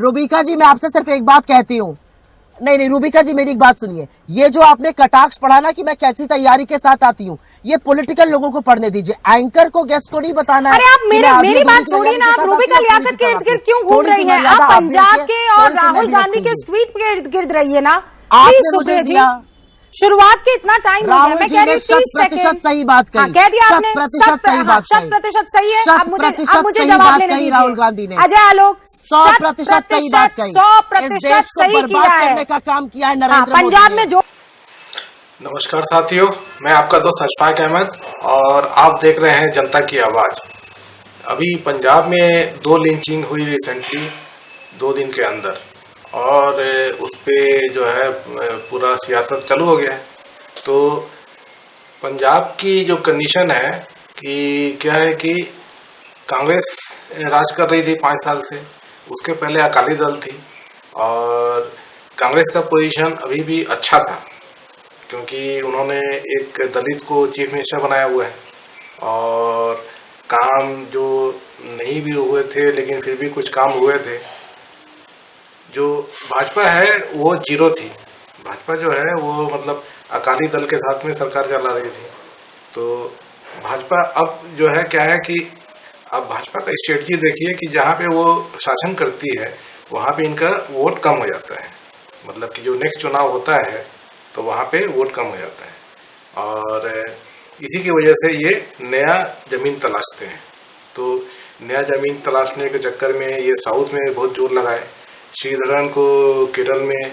रूबिका जी, मैं आपसे सिर्फ एक बात कहती हूँ। नहीं, रूबिका जी, मेरी एक बात सुनिए। ये जो आपने कटाक्ष पढ़ा ना कि मैं कैसी तैयारी के साथ आती हूँ, ये पॉलिटिकल लोगों को पढ़ने दीजिए। एंकर को, गेस्ट को नहीं बताना है। अरे आप मेरी बात छोड़िए ना, आप रूबिका लियाकत के इर्द गिर्द क्यों घूम रही हैं? आप पंजाब के और राहुल गांधी के ट्वीट के इर्द गिर्द रहिए ना प्लीज। सुप्रिया जी, शुरुआत के इतना टाइम हो गया, मैं कह रही हूँ 30 सेकंड। सही बात कही, कह दिया आपने, 100% सही बात कही, 100% सही है। अब मुझे सही जवाब बात लेने कही दीजिए। राहुल गांधी ने। अजय आलोक 100% सही बात कही। 100% सही बर्बाद किया है, करने का काम किया है नरेंद्र मोदी पंजाब में जो। नमस्कार साथियों, मैं आपका दोस्त अशफाक अहमद और आप देख रहे हैं जनता की आवाज। अभी पंजाब में 2 लिंचिंग हुई रिसेंटली 2 दिन के अंदर, और उस पे जो है पूरा सियासत चालू हो गया है। तो पंजाब की जो कंडीशन है कि क्या है कि कांग्रेस राज कर रही थी 5 साल से, उसके पहले अकाली दल थी, और कांग्रेस का पोजीशन अभी भी अच्छा था क्योंकि उन्होंने एक दलित को चीफ मिनिस्टर बनाया हुआ है, और काम जो नहीं भी हुए थे लेकिन फिर भी कुछ काम हुए थे। जो भाजपा है वो जीरो थी। भाजपा जो है वो मतलब अकाली दल के साथ में सरकार चला रही थी। तो भाजपा अब जो है क्या है कि अब भाजपा का स्ट्रेटजी देखिए कि जहाँ पे वो शासन करती है वहाँ पे इनका वोट कम हो जाता है। मतलब कि जो नेक्स्ट चुनाव होता है तो वहाँ पे वोट कम हो जाता है, और इसी की वजह से ये नया ज़मीन तलाशते हैं। तो नया ज़मीन तलाशने के चक्कर में ये साउथ में बहुत जोर लगाए। श्रीधरन को केरल में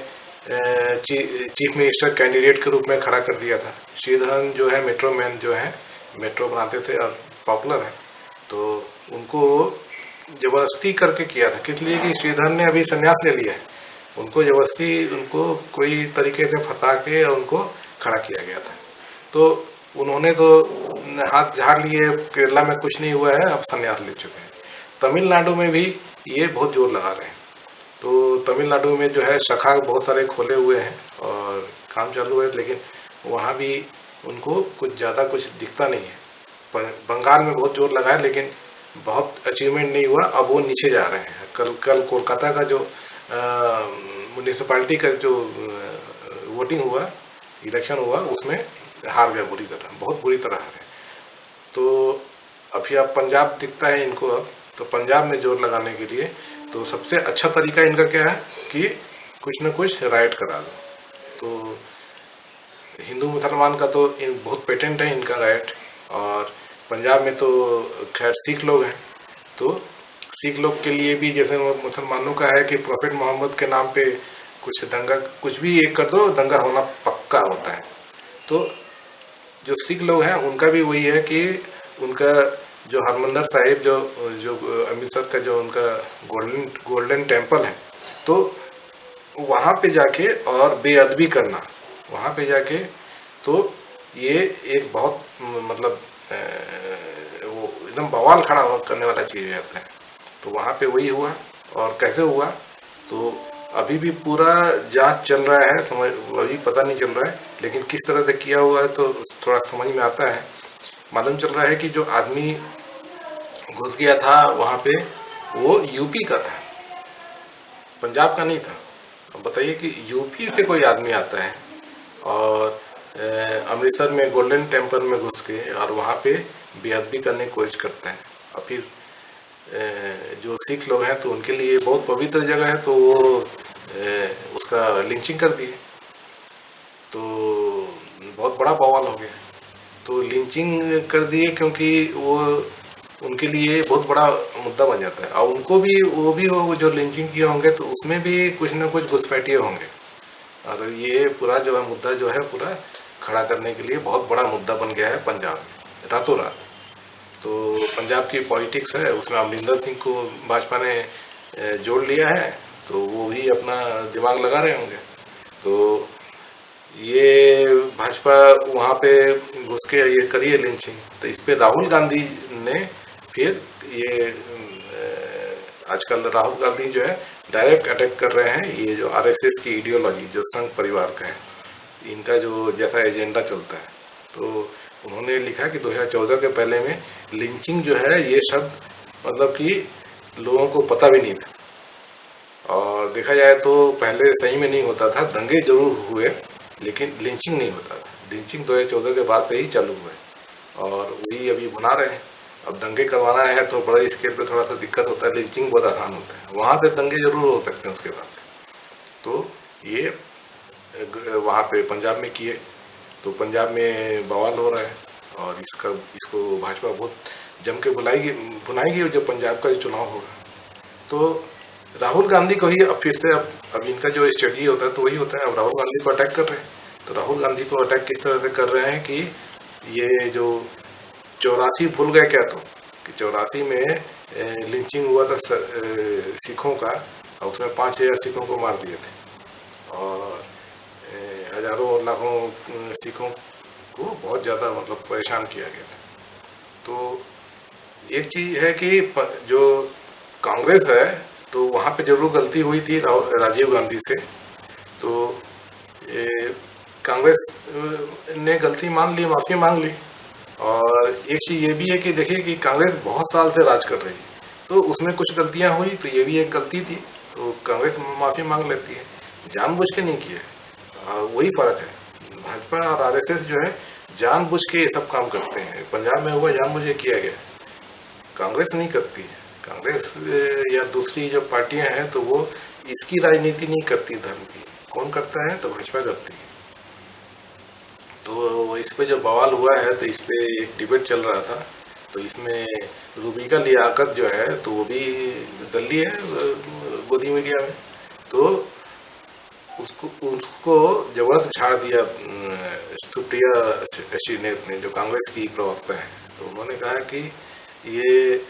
चीफ मिनिस्टर कैंडिडेट के रूप में खड़ा कर दिया था। श्रीधरन जो है मेट्रो मैन, जो है मेट्रो बनाते थे और पॉपुलर है, तो उनको ज़बरदस्ती करके किया था। किस लिए कि श्रीधरन ने अभी संन्यास ले लिया है, उनको ज़बरदस्ती उनको कोई तरीके से फंसा के उनको खड़ा किया गया था। तो उन्होंने तो हाथ झाड़ लिए, केरला में कुछ नहीं हुआ है, अब संन्यास ले चुके हैं। तमिलनाडु में भी ये बहुत जोर लगा रहे हैं। तो तमिलनाडु में जो है शाखा बहुत सारे खोले हुए हैं और काम चालू है, लेकिन वहाँ भी उनको कुछ ज़्यादा कुछ दिखता नहीं है। बंगाल में बहुत जोर लगा है लेकिन बहुत अचीवमेंट नहीं हुआ, अब वो नीचे जा रहे हैं। कल कोलकाता का जो म्यूनिसिपैलिटी का जो वोटिंग हुआ, इलेक्शन हुआ, उसमें हार गए बुरी तरह, बहुत बुरी तरह हारे। तो अभी अब पंजाब दिखता है इनको। अब तो पंजाब में जोर लगाने के लिए तो सबसे अच्छा तरीका इनका क्या है कि कुछ न कुछ राइट करा दो। तो हिंदू मुसलमान का तो बहुत पेटेंट है इनका राइट, और पंजाब में तो खैर सिख लोग हैं, तो सिख लोग के लिए भी जैसे मुसलमानों का है कि प्रॉफिट मोहम्मद के नाम पे कुछ दंगा, कुछ भी एक कर दो दंगा होना पक्का होता है। तो जो सिख लोग हैं उनका भी वही है कि उनका जो हरमंदिर साहिब जो अमृतसर का जो उनका गोल्डन टेम्पल है, तो वहाँ पे जाके और बेअदबी करना, वहाँ पे जाके, तो ये एक बहुत मतलब वो एकदम बवाल खड़ा करने वाला चीज़ रहता है। तो वहाँ पे वही हुआ, और कैसे हुआ तो अभी भी पूरा जांच चल रहा है, समझ अभी पता नहीं चल रहा है, लेकिन किस तरह से किया हुआ है तो थोड़ा समझ में आता है। मालूम चल रहा है कि जो आदमी घुस गया था वहाँ पे वो यूपी का था, पंजाब का नहीं था। अब बताइए कि यूपी से कोई आदमी आता है और अमृतसर में गोल्डन टेम्पल में घुस के और वहाँ पे बेअदबी करने की कोशिश करता है। और फिर जो सिख लोग हैं तो उनके लिए बहुत पवित्र जगह है, तो वो उसका लिंचिंग कर दिए, तो बहुत बड़ा बवाल हो गया। तो लिंचिंग कर दिए क्योंकि वो उनके लिए बहुत बड़ा मुद्दा बन जाता है, और उनको भी वो जो लिंचिंग किए होंगे तो उसमें भी कुछ न कुछ घुसपैठिए होंगे, और ये पूरा जो है मुद्दा जो है पूरा खड़ा करने के लिए बहुत बड़ा मुद्दा बन गया है पंजाब में रातों रात। तो पंजाब की पॉलिटिक्स है, उसमें अमरिंदर सिंह को भाजपा ने जोड़ लिया है, तो वो भी अपना दिमाग लगा रहे होंगे। तो ये भाजपा वहाँ पे घुस के ये करिए लिंचिंग, तो इस पे राहुल गांधी ने फिर ये आजकल राहुल गांधी जो है डायरेक्ट अटैक कर रहे हैं ये जो आरएसएस की आइडियोलॉजी, जो संघ परिवार का है, इनका जो जैसा एजेंडा चलता है। तो उन्होंने लिखा कि 2014 के पहले में लिंचिंग जो है ये शब्द मतलब कि लोगों को पता भी नहीं था, और देखा जाए तो पहले सही में नहीं होता था, दंगे जरूर हुए लेकिन लिंचिंग नहीं होता था। लिंचिंग 2014 के बाद से ही चालू हुए और वही अभी बना रहे हैं। अब दंगे करवाना है तो बड़े स्केल पे थोड़ा सा दिक्कत होता है, लिंचिंग बहुत आसान होता है। वहाँ से दंगे जरूर हो सकते हैं उसके बाद से। तो ये वहाँ पे पंजाब में किए तो पंजाब में बवाल हो रहा है और इसको भाजपा बहुत जम के भुनाएगी जब पंजाब का चुनाव होगा। तो राहुल गांधी को ही अब फिर से अब इनका जो स्ट्रेटजी होता है तो वही होता है। अब राहुल गांधी को अटैक कर रहे हैं तो राहुल गांधी को अटैक किस तरह से कर रहे हैं कि ये जो 84 भूल गए क्या, तो कि 84 में लिंचिंग हुआ था सिखों का और उसमें 5000 सिखों को मार दिए थे और हजारों लाखों सिखों को बहुत ज़्यादा मतलब परेशान किया गया था। तो एक चीज़ है कि जो कांग्रेस है तो वहाँ पे जरूर गलती हुई थी राजीव गांधी से। तो कांग्रेस ने गलती मान ली, माफ़ी मांग ली। और एक चीज़ ये भी है कि देखिए कि कांग्रेस बहुत साल से राज कर रही है तो उसमें कुछ गलतियां हुई तो ये भी एक गलती थी तो कांग्रेस माफ़ी मांग लेती है, जानबूझ के नहीं किया। और वही फ़र्क है, भाजपा और आरएसएस जो है जानबूझ के ये सब काम करते हैं। पंजाब में हुआ जानबूझ के किया गया, कांग्रेस नहीं करती। कांग्रेस या दूसरी जो पार्टियां हैं तो वो इसकी राजनीति नहीं करती धर्म की। कौन करता है तो भाजपा करती है। तो इस पे जो बवाल हुआ है तो इस पे एक डिबेट चल रहा था तो इसमें रूबिका लियाकत जो है तो वो भी दल्ली है गोदी मीडिया में। तो उसको जबरदस्त झाड़ दिया सुप्रिया श्रीनेत ने, जो कांग्रेस की प्रवक्ता है। तो उन्होंने कहा कि ये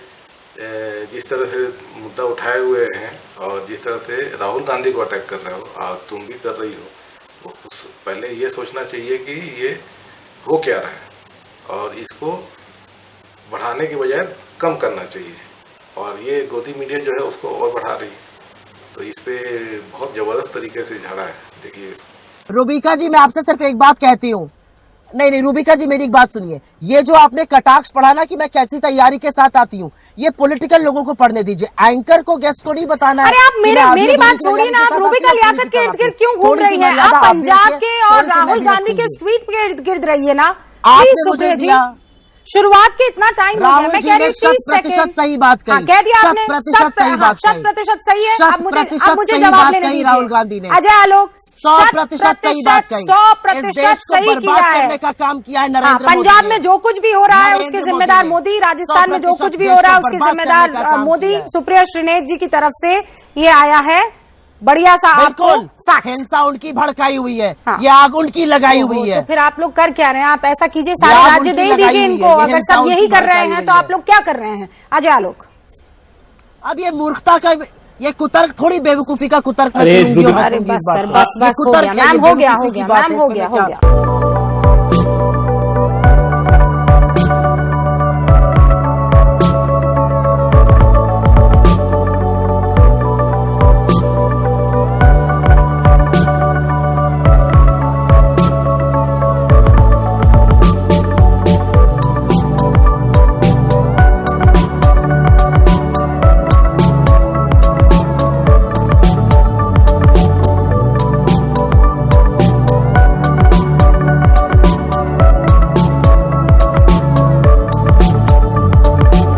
जिस तरह से मुद्दा उठाए हुए हैं और जिस तरह से राहुल गांधी को अटैक कर रहे हो और तुम भी कर रही हो, वो पहले ये सोचना चाहिए कि ये हो क्या रहा है और इसको बढ़ाने के बजाय कम करना चाहिए। और ये गोदी मीडिया जो है उसको और बढ़ा रही है तो इस पे बहुत जबरदस्त तरीके से झाड़ा है। देखिए रूबिका जी, मैं आपसे सिर्फ एक बात कहती हूँ। नहीं रूबिका जी, मेरी एक बात सुनिए। ये जो आपने कटाक्ष पढ़ा ना कि मैं कैसी तैयारी के साथ आती हूँ, ये पॉलिटिकल लोगों को पढ़ने दीजिए, एंकर को गेस्ट को नहीं बताना है। अरे आप मेरी बात छोड़िए ना, आप रूबिका लियाकत के इर्द गिर्द क्यों घूम रही हैं? आप पंजाब के और राहुल गांधी के ट्वीट के इर्द गिर्द रहिए ना प्लीज सुप्रिया जी। शुरुआत के इतना टाइम हो गया, मैं कह रही हूँ 30 सेकंड सही बात कही, कह दिया आपने, 100% सही बात, 100% सही है। अब मुझे सही जवाब बात लेने कही दीजिए। राहुल गांधी ने, अजय आलोक 100% सही बात कही। 100% सही किया है। करने का काम किया है नरेंद्र मोदी। पंजाब में जो कुछ भी हो रहा है उसके जिम्मेदार मोदी, राजस्थान में जो कुछ भी हो रहा है उसके जिम्मेदार मोदी। सुप्रिया श्रीनेत जी की तरफ से ये आया है बढ़िया सा आपको फैक्ट। हिंसा उनकी भड़काई हुई है, हाँ। ये आग उनकी लगाई हुई है। तो फिर आप लोग कर क्या रहे हैं? आप ऐसा कीजिए, सारे राज्य दे दीजिए इनको। अगर सब यही कर रहे हैं तो आप लोग क्या कर रहे हैं? अजय आलोक, अब ये मूर्खता का, ये कुतर्क थोड़ी बेवकूफी का कुतर्क। बस हो गया मैम, हो गया मैम, हो गया।